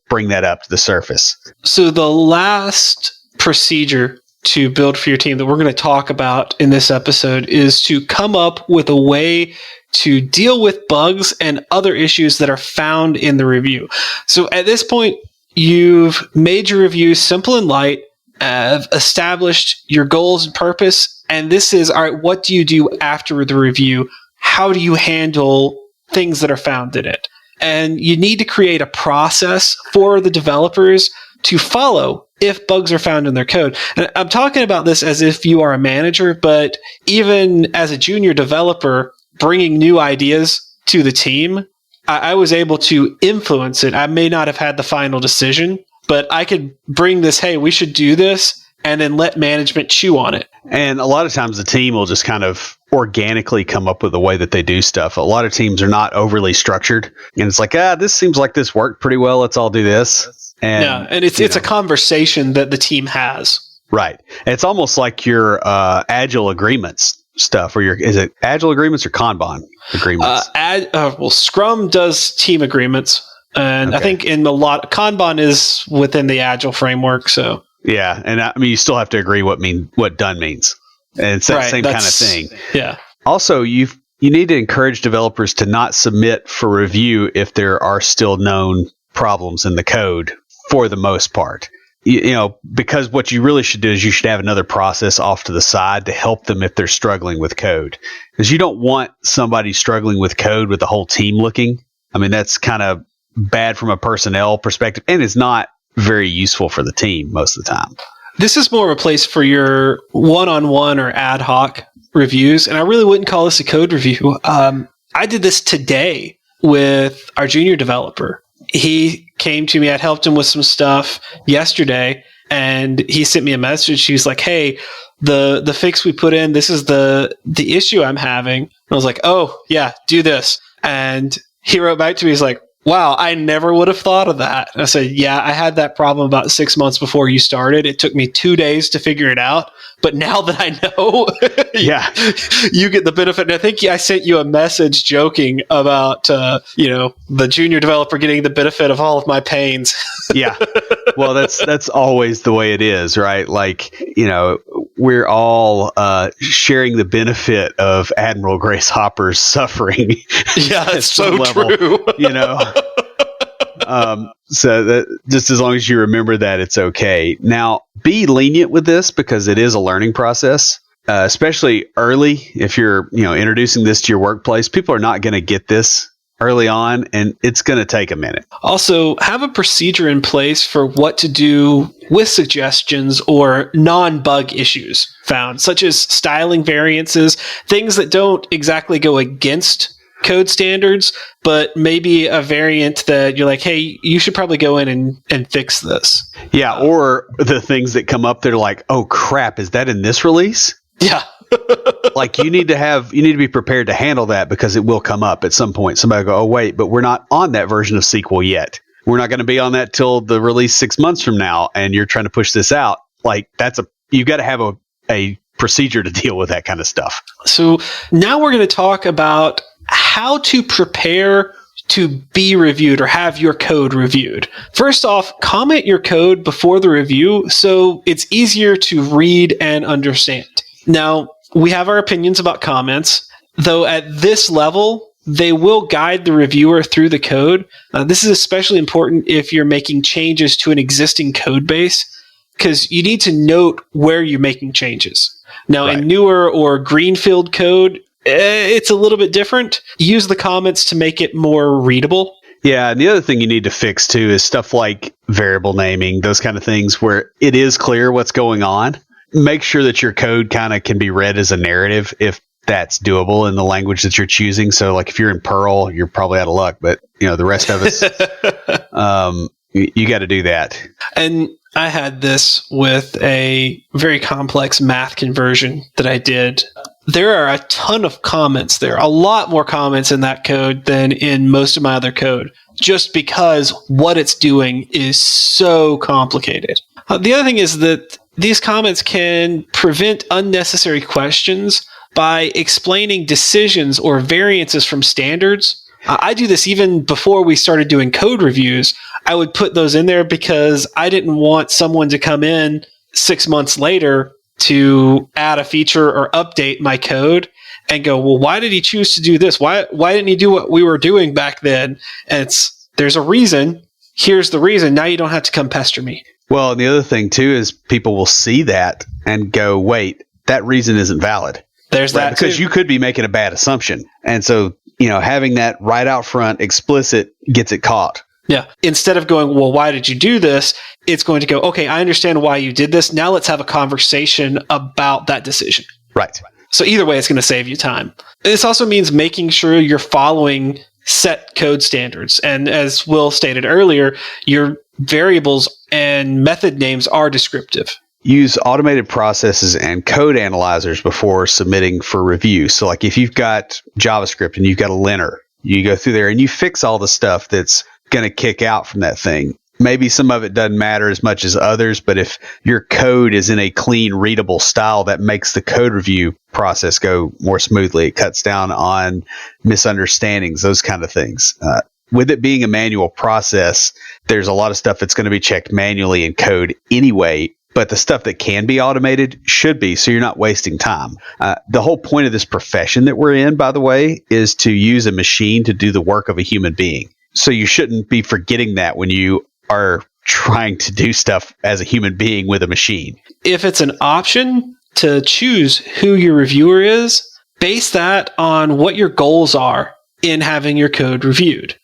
bring that up to the surface. So the last procedure to build for your team that we're going to talk about in this episode is to come up with a way to deal with bugs and other issues that are found in the review. So at this point, you've made your review simple and light, have established your goals and purpose, and this is, all right, what do you do after the review? How do you handle things that are found in it? And you need to create a process for the developers to follow if bugs are found in their code. And I'm talking about this as if you are a manager, but even as a junior developer, bringing new ideas to the team, I was able to influence it. I may not have had the final decision, but I could bring this, hey, we should do this, and then let management chew on it. And a lot of times the team will just kind of organically come up with a way that they do stuff. A lot of teams are not overly structured. And it's like, this seems like this worked pretty well. Let's all do this. And it's a conversation that the team has. Right. It's almost like your agile agreements stuff, or is it agile agreements or Kanban agreements? Scrum does team agreements. And okay. I think in a lot, Kanban is within the agile framework. So yeah, and I mean, you still have to agree what done means, and it's that same kind of thing. Yeah. Also, you need to encourage developers to not submit for review if there are still known problems in the code. For the most part, because what you really should do is you should have another process off to the side to help them if they're struggling with code, because you don't want somebody struggling with code with the whole team looking. I mean, that's kind of bad from a personnel perspective, and it's not very useful for the team most of the time. This is more of a place for your one-on-one or ad hoc reviews, and I really wouldn't call this a code review. I did this today with our junior developer. He came to me, I'd helped him with some stuff yesterday, and he sent me a message. He was like, hey, the fix we put in, this is the issue I'm having. And I was like, oh, yeah, do this. And he wrote back to me, he's like, wow, I never would have thought of that. And I said, yeah, I had that problem about 6 months before you started. It took me 2 days to figure it out. But now that I know, yeah, you get the benefit. And I think I sent you a message joking about, the junior developer getting the benefit of all of my pains. Yeah. Well, that's always the way it is, right? Like, we're all sharing the benefit of Admiral Grace Hopper's suffering. Yeah, it's so level, true. So that just as long as you remember that, it's okay. Now, be lenient with this because it is a learning process, especially early. If you're, introducing this to your workplace, people are not going to get this early on, and it's going to take a minute. Also, have a procedure in place for what to do with suggestions or non-bug issues found, such as styling variances, things that don't exactly go against code standards, but maybe a variant that you're like, hey, you should probably go in and fix this. Yeah, or the things that come up, they're like, oh crap, is that in this release? Yeah. Like you need to be prepared to handle that because it will come up at some point. Somebody will go, oh wait, but we're not on that version of SQL yet. We're not going to be on that till the release 6 months from now, and you're trying to push this out. Like you've got to have a procedure to deal with that kind of stuff. So now we're going to talk about how to prepare to be reviewed or have your code reviewed. First off, comment your code before the review so it's easier to read and understand. Now, we have our opinions about comments, though at this level, they will guide the reviewer through the code. This is especially important if you're making changes to an existing code base, because you need to note where you're making changes. Now, in newer or greenfield code, it's a little bit different. Use the comments to make it more readable. Yeah, and the other thing you need to fix too is stuff like variable naming, those kind of things where it is clear what's going on. Make sure that your code kind of can be read as a narrative if that's doable in the language that you're choosing. So like if you're in Perl, you're probably out of luck, but the rest of us, you got to do that. And I had this with a very complex math conversion that I did. There are a ton of comments there, a lot more comments in that code than in most of my other code, just because what it's doing is so complicated. The other thing is that these comments can prevent unnecessary questions by explaining decisions or variances from standards. I do this even before we started doing code reviews. I would put those in there because I didn't want someone to come in 6 months later to add a feature or update my code and go, well, why did he choose to do this? Why didn't he do what we were doing back then? And there's a reason. Here's the reason. Now you don't have to come pester me. Well, and the other thing too is people will see that and go, wait, that reason isn't valid. There's that because you could be making a bad assumption. And so, having that right out front, explicit, gets it caught. Yeah. Instead of going, well, why did you do this? It's going to go, okay, I understand why you did this. Now let's have a conversation about that decision. Right. So either way, it's going to save you time. This also means making sure you're following set code standards. And as Will stated earlier, your variables and method names are descriptive. Use automated processes and code analyzers before submitting for review. So like if you've got JavaScript and you've got a linter, you go through there and you fix all the stuff that's going to kick out from that thing. Maybe some of it doesn't matter as much as others, but if your code is in a clean, readable style, that makes the code review process go more smoothly. It cuts down on misunderstandings, those kind of things. With it being a manual process, there's a lot of stuff that's going to be checked manually in code anyway, but the stuff that can be automated should be, so you're not wasting time. The whole point of this profession that we're in, by the way, is to use a machine to do the work of a human being. So you shouldn't be forgetting that when you are trying to do stuff as a human being with a machine. If it's an option to choose who your reviewer is, base that on what your goals are in having your code reviewed.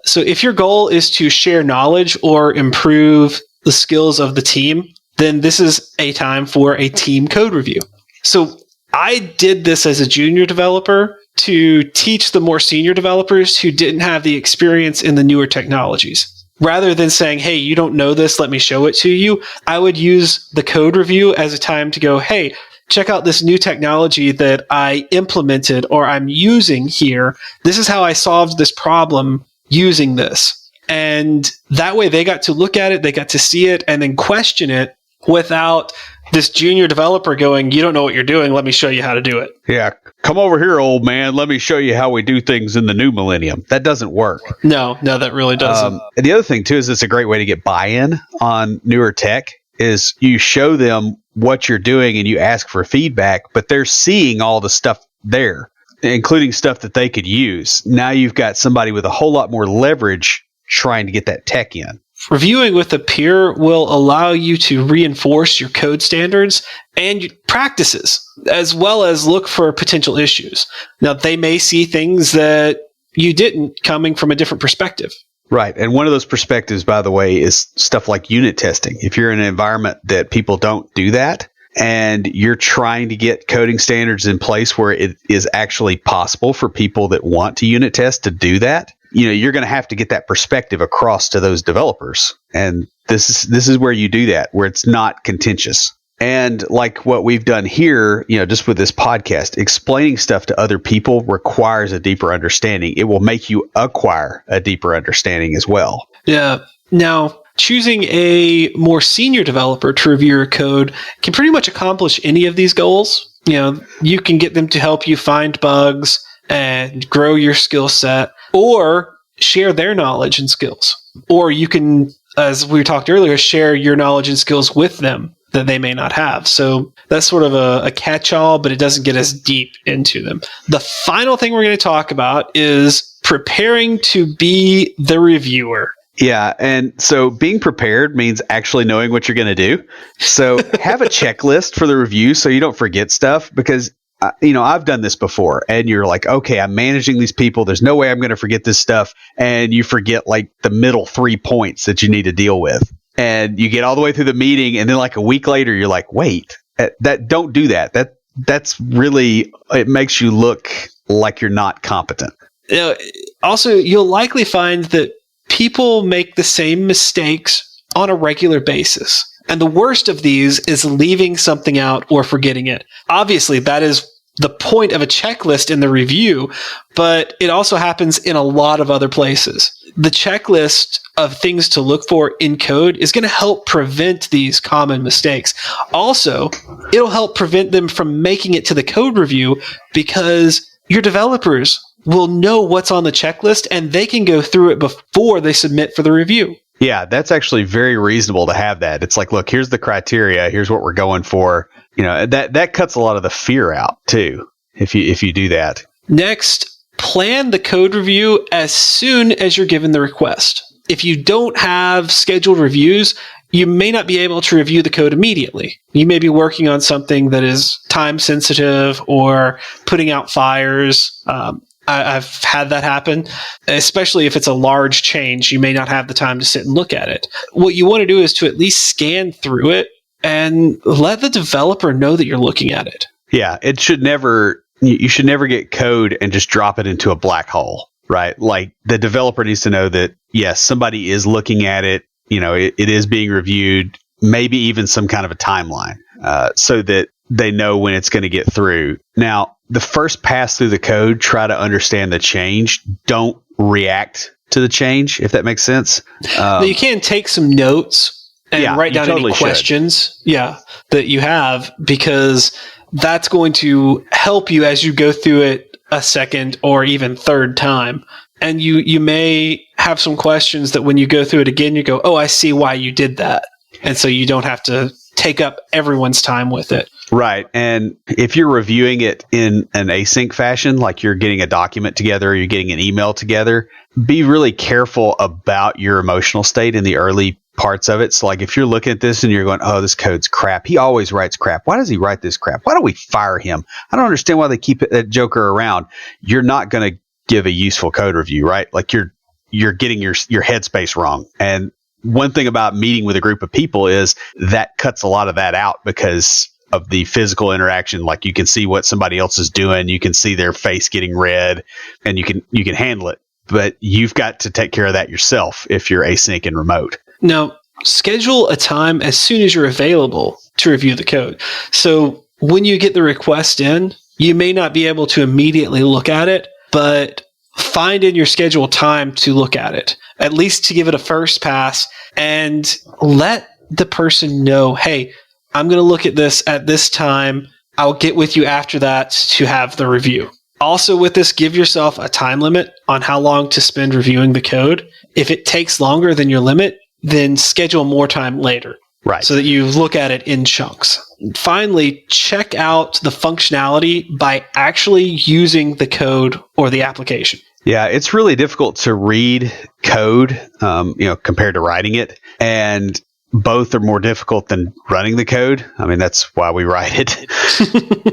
So if your goal is to share knowledge or improve the skills of the team, then this is a time for a team code review. So I did this as a junior developer to teach the more senior developers who didn't have the experience in the newer technologies. Rather than saying, hey, you don't know this, let me show it to you, I would use the code review as a time to go, hey, check out this new technology that I implemented or I'm using here. This is how I solved this problem using this. And that way they got to look at it, they got to see it, and then question it without this junior developer going, you don't know what you're doing, let me show you how to do it. Yeah, come over here, old man, let me show you how we do things in the new millennium. That doesn't work. No, that really doesn't. And the other thing, too, is it's a great way to get buy-in on newer tech, is you show them what you're doing and you ask for feedback, but they're seeing all the stuff there, including stuff that they could use. Now you've got somebody with a whole lot more leverage trying to get that tech in. Reviewing with a peer will allow you to reinforce your code standards and practices, as well as look for potential issues. Now, they may see things that you didn't, coming from a different perspective. Right. And one of those perspectives, by the way, is stuff like unit testing. If you're in an environment that people don't do that, and you're trying to get coding standards in place where it is actually possible for people that want to unit test to do that, you're going to have to get that perspective across to those developers. And this is where you do that, where it's not contentious. And like what we've done here, just with this podcast, explaining stuff to other people requires a deeper understanding. It will make you acquire a deeper understanding as well. Yeah. Now, choosing a more senior developer to review your code can pretty much accomplish any of these goals. You can get them to help you find bugs and grow your skill set, or share their knowledge and skills. Or you can, as we talked earlier, share your knowledge and skills with them that they may not have. So that's sort of a catch-all, but it doesn't get as deep into them. The final thing we're going to talk about is preparing to be the reviewer. Yeah. And so being prepared means actually knowing what you're going to do. So have a checklist for the review so you don't forget stuff, because I've done this before, and you're like, okay, I'm managing these people. There's no way I'm going to forget this stuff. And you forget like the middle 3 points that you need to deal with. And you get all the way through the meeting, and then like a week later, you're like, wait, don't do that. That's really, it makes you look like you're not competent. Also, you'll likely find that people make the same mistakes on a regular basis. And the worst of these is leaving something out or forgetting it. Obviously, that is the point of a checklist in the review, but it also happens in a lot of other places. The checklist of things to look for in code is going to help prevent these common mistakes. Also, it'll help prevent them from making it to the code review, because your developers will know what's on the checklist and they can go through it before they submit for the review. Yeah, that's actually very reasonable to have that. It's like, look, here's the criteria. Here's what we're going for. That cuts a lot of the fear out too, if you do that. Next, plan the code review as soon as you're given the request. If you don't have scheduled reviews, you may not be able to review the code immediately. You may be working on something that is time sensitive or putting out fires. I've had that happen, especially if it's a large change. You may not have the time to sit and look at it. What you want to do is to at least scan through it and let the developer know that you're looking at it. Yeah, you should never get code and just drop it into a black hole, right? Like, the developer needs to know that, yes, somebody is looking at it. It is being reviewed, maybe even some kind of a timeline, so that they know when it's going to get through. Now, the first pass through the code, try to understand the change. Don't react to the change, if that makes sense. Now, you can take some notes and write down any questions that you have, because that's going to help you as you go through it a second or even third time. And you may have some questions that when you go through it again, you go, oh, I see why you did that. And so you don't have to take up everyone's time with it. Right. And if you're reviewing it in an async fashion, like you're getting a document together, or you're getting an email together, be really careful about your emotional state in the early parts of it. So like, if you're looking at this and you're going, oh, this code's crap. He always writes crap. Why does he write this crap? Why don't we fire him? I don't understand why they keep that joker around. You're not going to give a useful code review, right? Like, you're getting your headspace wrong. And one thing about meeting with a group of people is that cuts a lot of that out, because of the physical interaction. Like, you can see what somebody else is doing. You can see their face getting red, and you can handle it. But you've got to take care of that yourself if you're async and remote. Now, schedule a time as soon as you're available to review the code. So when you get the request in, you may not be able to immediately look at it, but find in your schedule time to look at it, at least to give it a first pass, and let the person know, hey, I'm going to look at this at this time. I'll get with you after that to have the review. Also, with this, give yourself a time limit on how long to spend reviewing the code. If it takes longer than your limit, then schedule more time later. Right. So that you look at it in chunks. Finally, check out the functionality by actually using the code or the application. Yeah, it's really difficult to read code, compared to writing it. And both are more difficult than running the code. I mean, that's why we write it,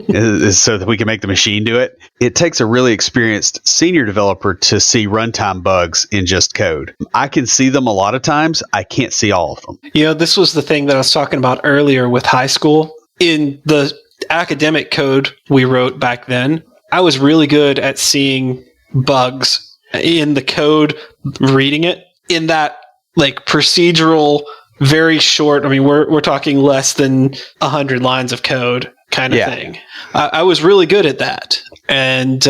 is so that we can make the machine do it. It takes a really experienced senior developer to see runtime bugs in just code. I can see them a lot of times. I can't see all of them. This was the thing that I was talking about earlier with high school. In the academic code we wrote back then, I was really good at seeing bugs in the code, reading it in that like procedural, very short. I mean, we're talking less than 100 lines of code kind of thing. I was really good at that. And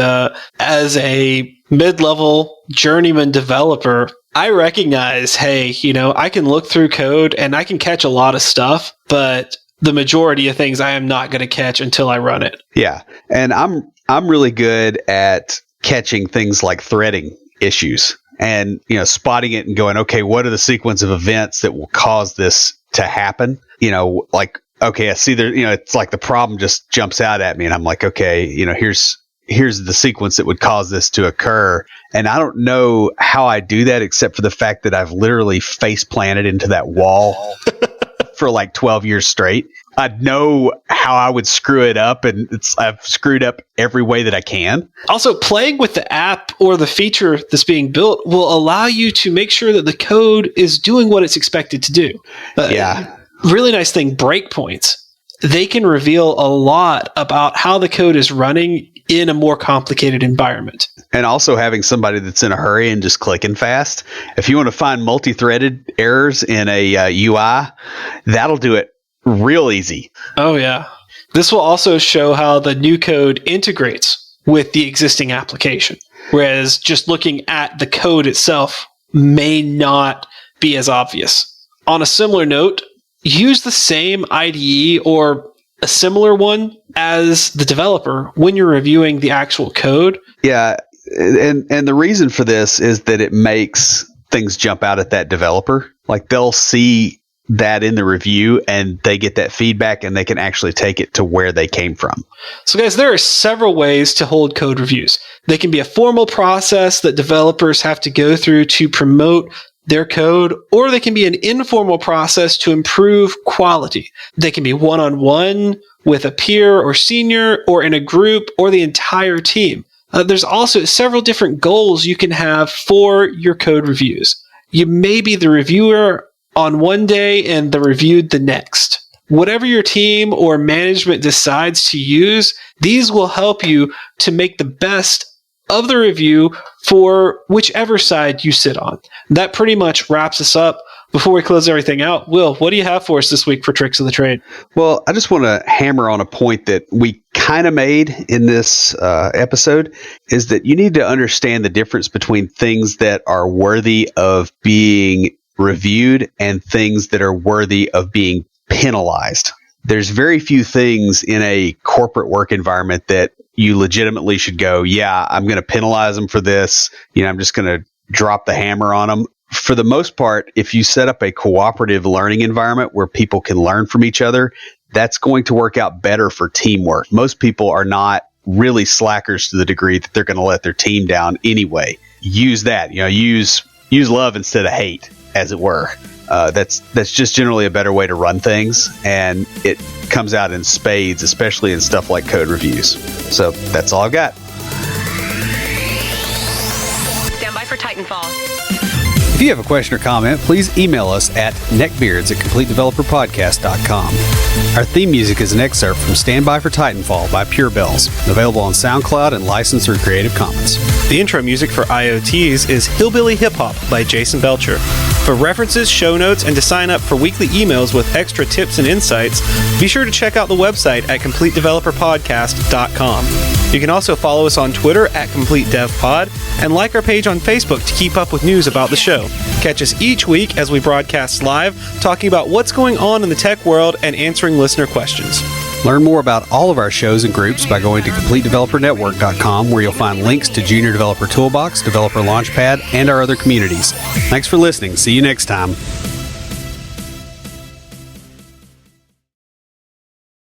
as a mid-level journeyman developer, I recognize, hey, I can look through code and I can catch a lot of stuff, but the majority of things I am not going to catch until I run it. Yeah. And I'm really good at catching things like threading issues and, spotting it and going, okay, what are the sequence of events that will cause this to happen? Like, okay, I see there, it's like the problem just jumps out at me and I'm like, okay, here's the sequence that would cause this to occur. And I don't know how I do that except for the fact that I've literally face planted into that wall for like 12 years straight. I know how I would screw it up, and I've screwed up every way that I can. Also, playing with the app or the feature that's being built will allow you to make sure that the code is doing what it's expected to do. Really nice thing, breakpoints. They can reveal a lot about how the code is running in a more complicated environment. And also having somebody that's in a hurry and just clicking fast. If you want to find multi-threaded errors in a UI, that'll do it real easy. Oh, yeah. This will also show how the new code integrates with the existing application, whereas just looking at the code itself may not be as obvious. On a similar note, use the same IDE or a similar one as the developer when you're reviewing the actual code. Yeah, and the reason for this is that it makes things jump out at that developer. Like they'll see that in the review and they get that feedback and they can actually take it to where they came from. So guys, there are several ways to hold code reviews. They can be a formal process that developers have to go through to promote their code, or they can be an informal process to improve quality. They can be one-on-one with a peer or senior, or in a group, or the entire team. There's also several different goals you can have for your code reviews. You may be the reviewer on one day and the reviewed the next. Whatever your team or management decides to use, these will help you to make the best of the review for whichever side you sit on. That pretty much wraps us up. Before we close everything out, Will, what do you have for us this week for Tricks of the Trade? Well, I just want to hammer on a point that we kind of made in this episode, is that you need to understand the difference between things that are worthy of being reviewed and things that are worthy of being penalized. There's very few things in a corporate work environment that you legitimately should go, yeah, I'm going to penalize them for this. I'm just going to drop the hammer on them. For the most part, if you set up a cooperative learning environment where people can learn from each other, that's going to work out better for teamwork. Most people are not really slackers to the degree that they're going to let their team down anyway. Use that, use love instead of hate, as it were. That's just generally a better way to run things, and it comes out in spades, especially in stuff like code reviews. So that's all I've got. Stand by for Titanfall. If you have a question or comment, please email us at neckbeards@completedeveloperpodcast.com. Our theme music is an excerpt from Stand By for Titanfall by Pure Bells, available on SoundCloud and licensed through Creative Commons. The intro music for IoTs is Hillbilly Hip Hop by Jason Belcher. For references, show notes, and to sign up for weekly emails with extra tips and insights, be sure to check out the website at CompleteDeveloperPodcast.com. You can also follow us on Twitter at CompleteDevPod and like our page on Facebook to keep up with news about the show. Catch us each week as we broadcast live, talking about what's going on in the tech world and answering listener questions. Learn more about all of our shows and groups by going to CompleteDeveloperNetwork.com, where you'll find links to Junior Developer Toolbox, Developer Launchpad, and our other communities. Thanks for listening. See you next time.